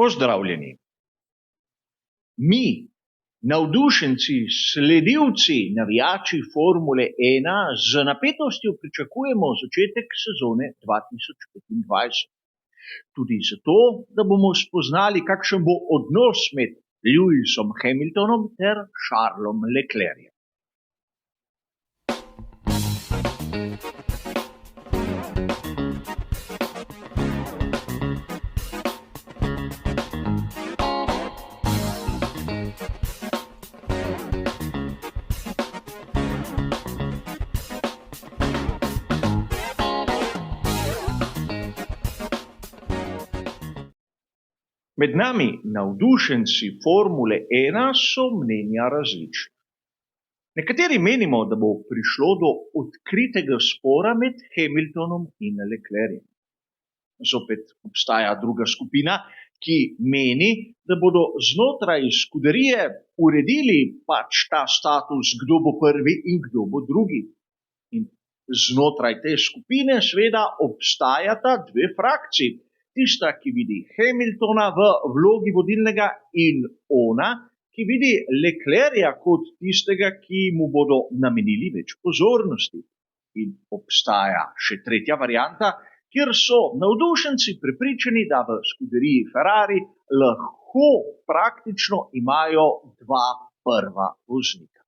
Pozdravljeni. Mi, navdušenci, sledilci, navijači Formule 1, z napetostjo pričakujemo začetek sezone 2025. Tudi zato, da bomo spoznali, kakšen bo odnos med Lewisom Hamiltonom ter Charlesom Leclercem. Med nami, navdušenci Formule 1, so mnenja različna. Nekateri menimo, da bo prišlo do odkritega spora med Hamiltonom in Leclercem. Zopet obstaja druga skupina, ki meni, da bodo znotraj skuderije uredili ta status, kdo bo prvi in kdo bo drugi. In znotraj te skupine seveda obstajata dve frakciji. Tista, ki vidi Hamiltona v vlogi vodilnega, in ona, ki vidi Leclerca kot tistega, ki mu bodo namenili več pozornosti. In obstaja še tretja varianta, kjer so navdušenci prepričani, da v skuderiji Ferrari lahko praktično imajo dva prva voznika.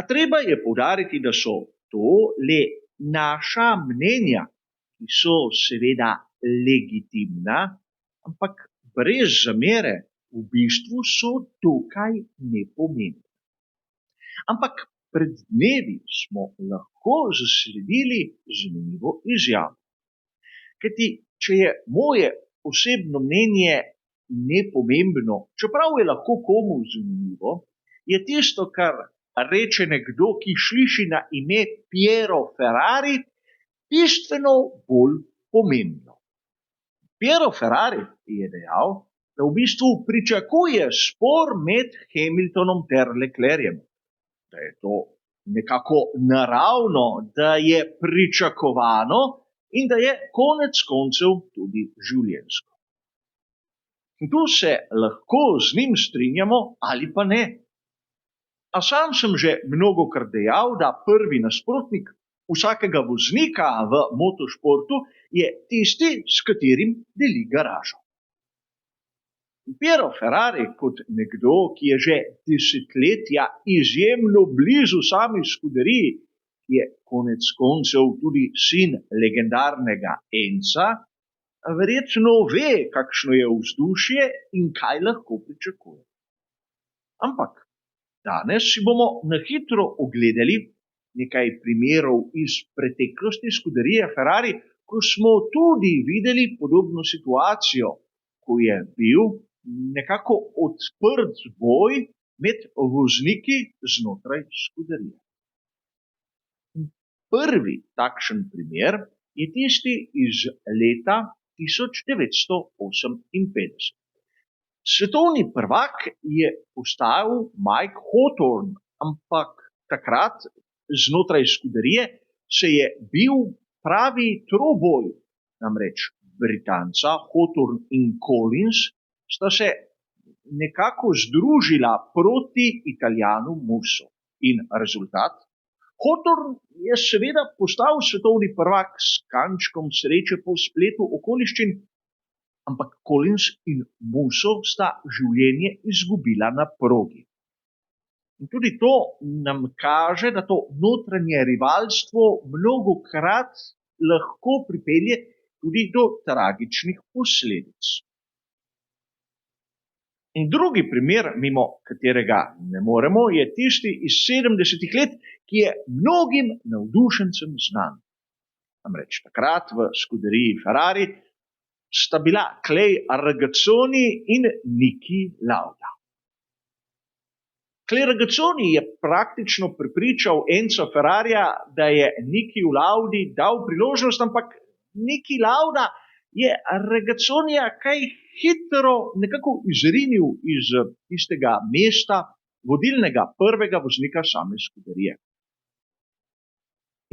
A treba je poudariti, da so to le naša mnenja, ki so seveda legitimna, ampak brez zamere, v bistvu so dokaj nepomembne. Ampak pred dnevi smo lahko zasledili zanimivo izjavo. Kajti, če je moje osebno mnenje nepomembno, čeprav je lahko komu zanimivo, je tisto, kar reče nekdo, ki sliši na ime Piero Ferrari, bistveno bolj pomembno. Piero Ferrari je dejal, da v bistvu pričakuje spor med Hamiltonom ter Leclercem. Da je to nekako naravno, da je pričakovano in da je konec koncev tudi življenjsko. In tu se lahko z njim strinjamo ali pa ne. A sam sem že mnogokrat dejal, da prvi nasprotnik vsakega voznika v motošportu je tisti, s katerim deli garažo. Piero Ferrari, kot nekdo, ki je že desetletja izjemno blizu sami skuderiji, je konec koncev tudi sin legendarnega Enza, verjetno ve, kakšno je vzdušje in kaj lahko pričakuje. Ampak danes si bomo na hitro ogledali nekaj primerov iz preteklosti skuderije Ferrari, ko smo tudi videli podobno situacijo, ko je bil nekako odprt boj med vozniki znotraj skuderije. Prvi takšen primer je tisti iz leta 1958. Svetovni prvak je postal Mike Hawthorne, ampak takrat znotraj skuderije se je bil pravi troboj, namreč Britanca Hawthorne in Collins sta se nekako združila proti Italijanu Musso. In rezultat? Hawthorne je seveda postal svetovni prvak s kančkom sreče po spletu okoliščin, ampak Collins in Musso sta življenje izgubila na progi. In tudi to nam kaže, da to notranje rivalstvo mnogokrat lahko pripelje tudi do tragičnih posledic. In drugi primer, mimo katerega ne moremo, je tisti iz 70. let, ki je mnogim navdušencem znan. Namreč takrat v skuderiji Ferrari sta bila Clay Regazzoni in Niki Lauda. Clay Regazzoni je praktično prepričal Enza Ferrarija, da je Nikiju Laudi dal priložnost, ampak Niki Lauda je Regazzonija kaj hitro nekako izrinil iz tistega mesta vodilnega prvega voznika same skuderije.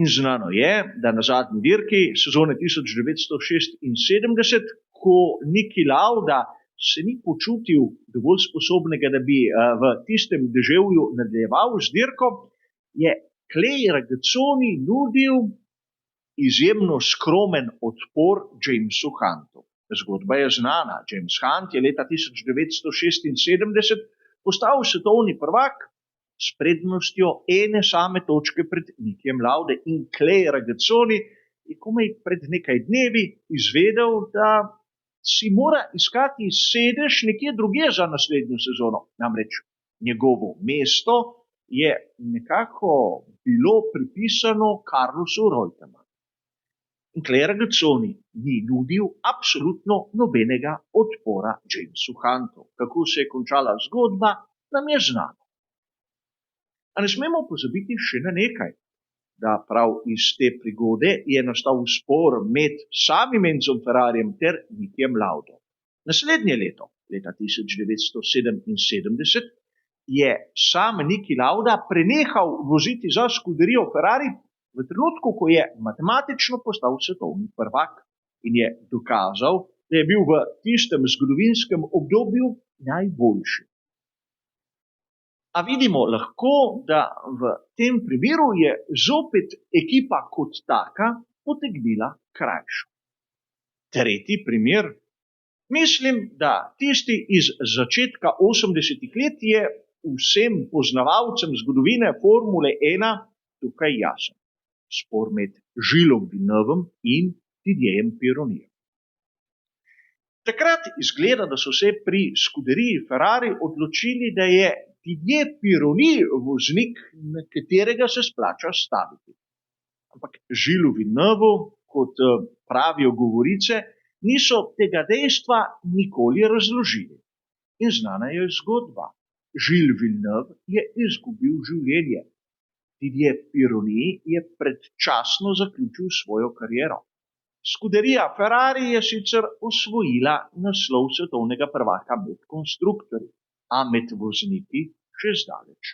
In znano je, da na zadnji dirki sezone 1976, ko Niki Lauda se ni počutil dovolj sposobnega, da bi v tistem deževju nadaljeval z dirko, je Clay Regazzoni nudil izjemno skromen odpor Jamesu Huntu. Zgodba je znana. James Hunt je leta 1976 postal svetovni prvak s prednostjo ene same točke pred Nikijem Laude in Clay Regazzoni je komaj pred nekaj dnevi izvedel, da si mora iskati sedež nekje drugje za naslednjo sezono. Namreč njegovo mesto je nekako bilo pripisano Carlosu Reutemannu. In Clay Regazzoni ni nudil absolutno nobenega odpora Jamesu Huntu. Kako se je končala zgodba, nam je znano. A ne smemo pozabiti še na nekaj, da prav iz te prigode je nastal spor med samim Enzom Ferrarijem ter Nikijem Laudom. Naslednje leto, leta 1977, je sam Niki Lauda prenehal voziti za skuderijo Ferrari v trenutku, ko je matematično postal svetovni prvak in je dokazal, da je bil v tistem zgodovinskem obdobju najboljši. A vidimo lahko, da v tem primeru je zopet ekipa kot taka potegnila krajšo. Tretji primer. Mislim, da tisti iz začetka 80-ih let je vsem poznavalcem zgodovine Formule 1 tukaj jasen. Spor med Gillesom Villeneuvom in Didierjem Pironijem. Takrat izgleda, da so se pri skuderiji Ferrari odločili, da je Didier Pironi voznik, na katerega se splača staviti. Ampak Gillesu Villeneuvu, kot pravijo govorice, niso tega dejstva nikoli razložili. In znana je zgodba. Gilles Villeneuve je izgubil življenje. Didier Pironi je predčasno zaključil svojo kariero. Skuderija Ferrari je sicer osvojila naslov svetovnega prvaka med konstruktorji, a med vozniki še zdaleč.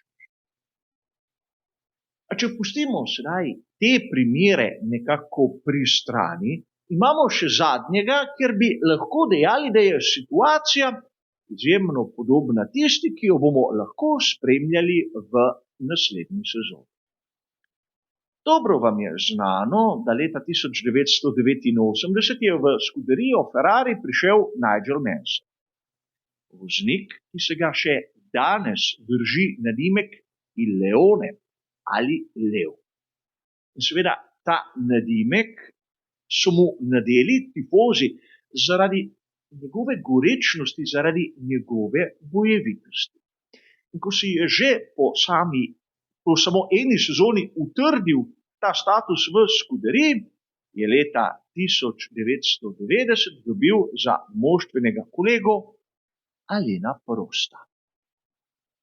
A če pustimo sedaj te primere nekako pri strani, imamo še zadnjega, kjer bi lahko dejali, da je situacija izjemno podobna tisti, ki jo bomo lahko spremljali v naslednji sezoni. Dobro vam je znano, da leta 1989 je v skuderijo Ferrari prišel Nigel Mansell. Voznik, ki se ga še danes drži nadimek Il Leone ali Lev. In seveda ta nadimek so mu nadeli tifozi zaradi njegove gorečnosti, zaradi njegove bojevitosti. In ko si je že po samo eni sezoni utrdil ta status v skuderiji, je leta 1990 dobil za moštvenega kolego Alaina Prosta.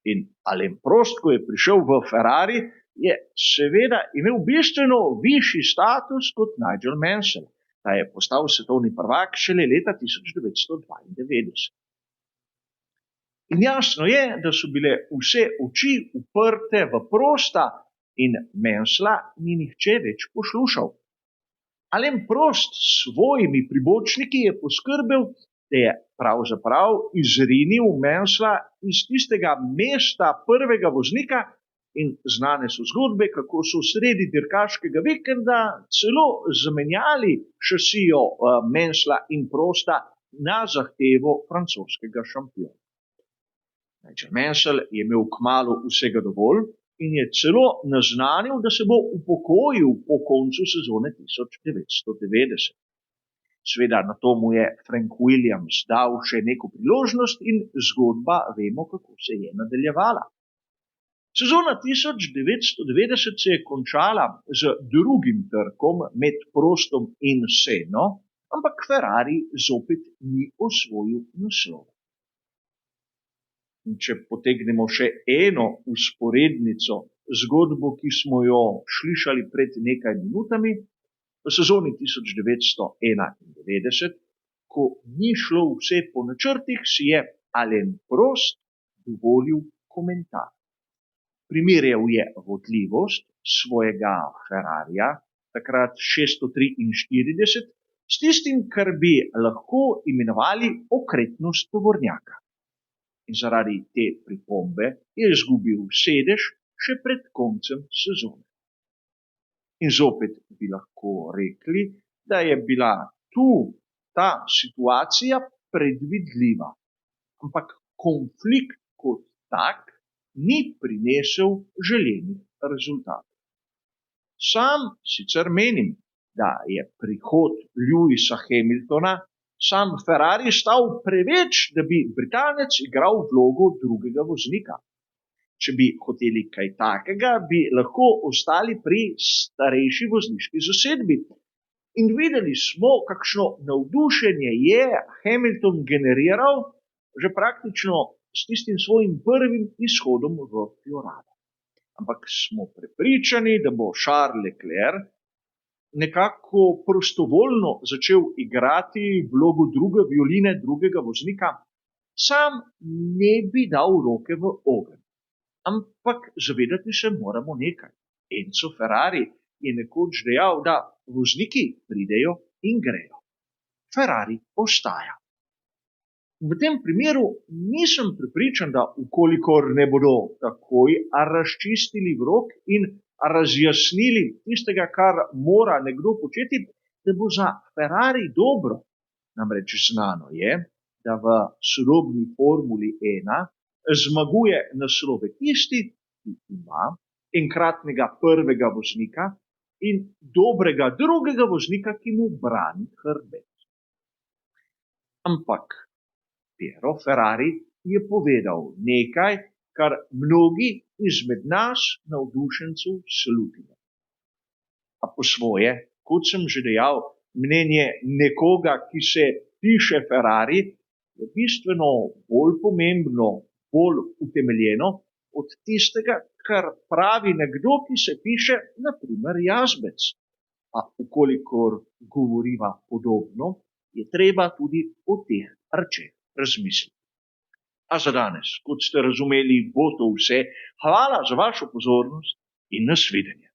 In Alain Prost, ko je prišel v Ferrari, je seveda imel bistveno višji status kot Nigel Mansell. Ta je postal svetovni prvak šele leta 1992. In jasno je, da so bile vse oči uprte v Prosta in Mansella ni nihče več poslušal. Alain Prost s svojimi pribočniki je poskrbel, da je pravzaprav izrinil Mansella iz tistega mesta prvega voznika in znane so zgodbe, kako so sredi dirkaškega vikenda celo zamenjali šasijo Mansella in Prosta na zahtevo francoskega šampiona. Nigel Mansell je imel kmalu vsega dovolj in je celo naznanil, da se bo upokojil po koncu sezone 1990. Sveda na to mu je Frank Williams dal še neko priložnost in zgodba vemo, kako se je nadaljevala. Sezona 1990 se je končala z drugim trkom med Prostom in Senno, ampak Ferrari zopet ni osvojil naslova. In če potegnemo še eno vzporednico, zgodbo, ki smo jo slišali pred nekaj minutami, v sezoni 1991, ko ni šlo vse po načrtih, si je Alain Prost dovolil komentar. Primerjal je vodljivost svojega Ferrarija, takrat 643, s tistim, kar bi lahko imenovali okretnost tovornjaka. In zaradi te pripombe je izgubil sedež še pred koncem sezone. In zopet bi lahko rekli, da je bila tu ta situacija predvidljiva, ampak konflikt kot tak ni prinesel želenih rezultatov. Sam sicer menim, da je prihod Lewisa Hamiltona sam Ferrari stal preveč, da bi Britanec igral vlogo drugega voznika. Če bi hoteli kaj takega, bi lahko ostali pri starejši vozniški zasedbi. In videli smo, kakšno navdušenje je Hamilton generiral že praktično s tistim svojim prvim izhodom v Florado. Ampak smo prepričani, da bo Charles Leclerc nekako prostovoljno začel igrati vlogo druge violine drugega voznika, sam ne bi dal roke v ogenj. Ampak zavedati se moramo nekaj. Enzo Ferrari je nekoč dejal, da vozniki pridejo in grejo. Ferrari ostaja. V tem primeru nisem prepričan, da ukolikor ne bodo takoj razčistili vrok in razjasnili tistega, kar mora nekdo početi, da bo za Ferrari dobro. Namreč znano je, da v sodobni Formuli 1 zmaguje naslove tisti, ki ima enkratnega prvega voznika in dobrega drugega voznika, ki mu brani hrbet. Ampak Piero Ferrari je povedal nekaj, kar mnogi izmed nas navdušencev slutimo. A po svoje, kot sem že dejal, mnenje nekoga, ki se piše Ferrari, je bistveno bolj pomembno, bolj utemeljeno od tistega, kar pravi nekdo, ki se piše na primer Jazbec. A ukolikor govoriva podobno, je treba tudi o teh rečeh razmisliti. A za danes, kot ste razumeli, bo to vse. Hvala za vašo pozornost in nasvidenje.